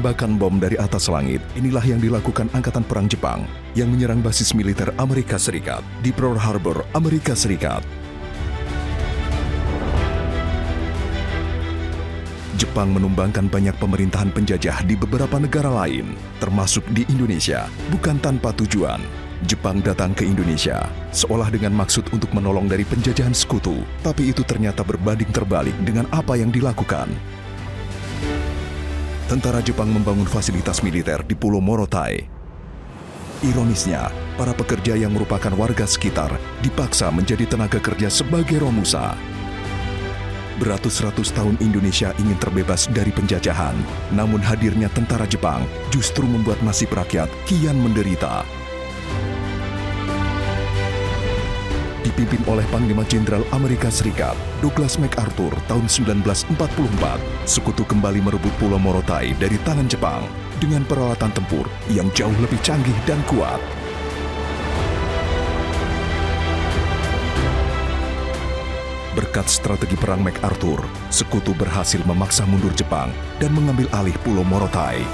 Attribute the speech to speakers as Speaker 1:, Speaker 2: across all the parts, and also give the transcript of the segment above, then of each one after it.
Speaker 1: Penembakan bom dari atas langit, inilah yang dilakukan Angkatan Perang Jepang yang menyerang basis militer Amerika Serikat di Pearl Harbor, Amerika Serikat. Jepang menumbangkan banyak pemerintahan penjajah di beberapa negara lain, termasuk di Indonesia, bukan tanpa tujuan. Jepang datang ke Indonesia, seolah dengan maksud untuk menolong dari penjajahan sekutu, tapi itu ternyata berbanding terbalik dengan apa yang dilakukan. Tentara Jepang membangun fasilitas militer di Pulau Morotai. Ironisnya, para pekerja yang merupakan warga sekitar dipaksa menjadi tenaga kerja sebagai romusa. Beratus-ratus tahun Indonesia ingin terbebas dari penjajahan, namun hadirnya tentara Jepang justru membuat nasib rakyat kian menderita. Dipimpin oleh Panglima Jenderal Amerika Serikat, Douglas MacArthur tahun 1944, sekutu kembali merebut Pulau Morotai dari tangan Jepang dengan peralatan tempur yang jauh lebih canggih dan kuat. Berkat strategi perang MacArthur, sekutu berhasil memaksa mundur Jepang dan mengambil alih Pulau Morotai.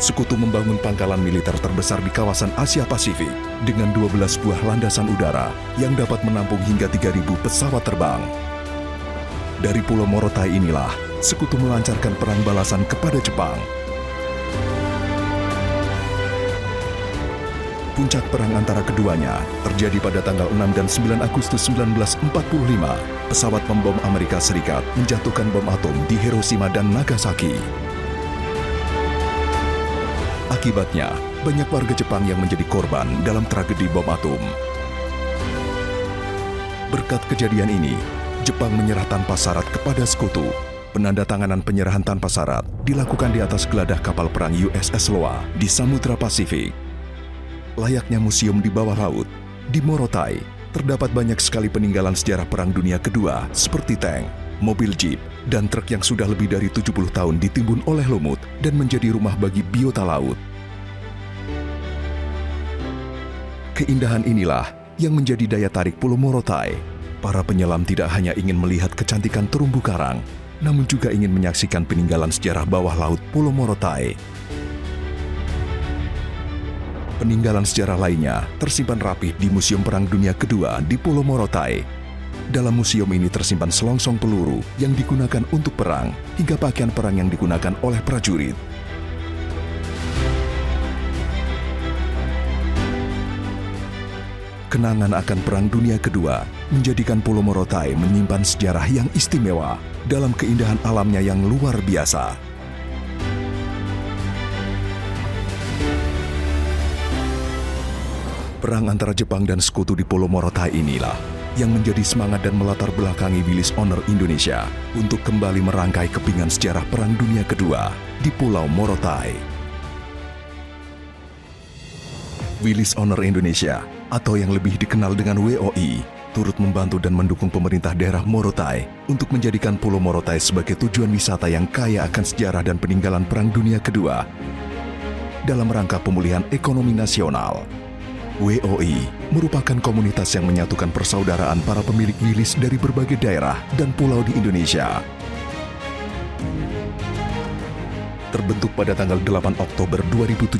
Speaker 1: Sekutu membangun pangkalan militer terbesar di kawasan Asia Pasifik dengan 12 buah landasan udara yang dapat menampung hingga 3.000 pesawat terbang. Dari Pulau Morotai inilah, sekutu melancarkan perang balasan kepada Jepang. Puncak perang antara keduanya terjadi pada tanggal 6 dan 9 Agustus 1945. Pesawat pembom Amerika Serikat menjatuhkan bom atom di Hiroshima dan Nagasaki. Akibatnya, banyak warga Jepang yang menjadi korban dalam tragedi bom atom. Berkat kejadian ini, Jepang menyerah tanpa syarat kepada sekutu. Penandatanganan penyerahan tanpa syarat dilakukan di atas geladah kapal perang USS Loa di Samudra Pasifik. Layaknya museum di bawah laut, di Morotai terdapat banyak sekali peninggalan sejarah Perang Dunia Kedua seperti tank, mobil jeep, dan truk yang sudah lebih dari 70 tahun ditimbun oleh lumut dan menjadi rumah bagi biota laut. Keindahan inilah yang menjadi daya tarik Pulau Morotai. Para penyelam tidak hanya ingin melihat kecantikan terumbu karang, namun juga ingin menyaksikan peninggalan sejarah bawah laut Pulau Morotai. Peninggalan sejarah lainnya tersimpan rapih di Museum Perang Dunia Kedua di Pulau Morotai. Dalam museum ini tersimpan selongsong peluru yang digunakan untuk perang, hingga pakaian perang yang digunakan oleh prajurit. Kenangan akan Perang Dunia Kedua menjadikan Pulau Morotai menyimpan sejarah yang istimewa dalam keindahan alamnya yang luar biasa. Perang antara Jepang dan sekutu di Pulau Morotai inilah yang menjadi semangat dan melatar belakangi Willis Honor Indonesia untuk kembali merangkai kepingan sejarah Perang Dunia Kedua di Pulau Morotai. Willis Honor Indonesia, atau yang lebih dikenal dengan WOI, turut membantu dan mendukung pemerintah daerah Morotai untuk menjadikan Pulau Morotai sebagai tujuan wisata yang kaya akan sejarah dan peninggalan Perang Dunia Kedua dalam rangka pemulihan ekonomi nasional. WOI merupakan komunitas yang menyatukan persaudaraan para pemilik Willis dari berbagai daerah dan pulau di Indonesia. Terbentuk pada tanggal 8 Oktober 2017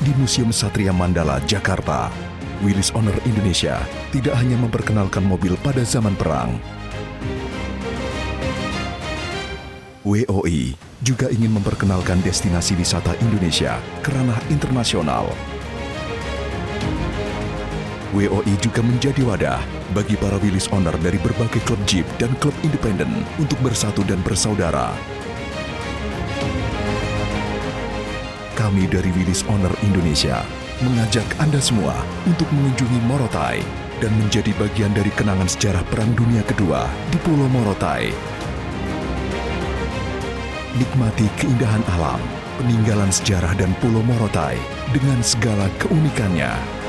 Speaker 1: di Museum Satria Mandala, Jakarta. Willis Honor Indonesia tidak hanya memperkenalkan mobil pada zaman perang. WOI juga ingin memperkenalkan destinasi wisata Indonesia ke ranah internasional. WOI juga menjadi wadah bagi para Willis Honor dari berbagai klub jeep dan klub independen untuk bersatu dan bersaudara. Kami dari Willis Honor Indonesia mengajak Anda semua untuk mengunjungi Morotai dan menjadi bagian dari kenangan sejarah Perang Dunia Kedua di Pulau Morotai. Nikmati keindahan alam, peninggalan sejarah dan Pulau Morotai dengan segala keunikannya.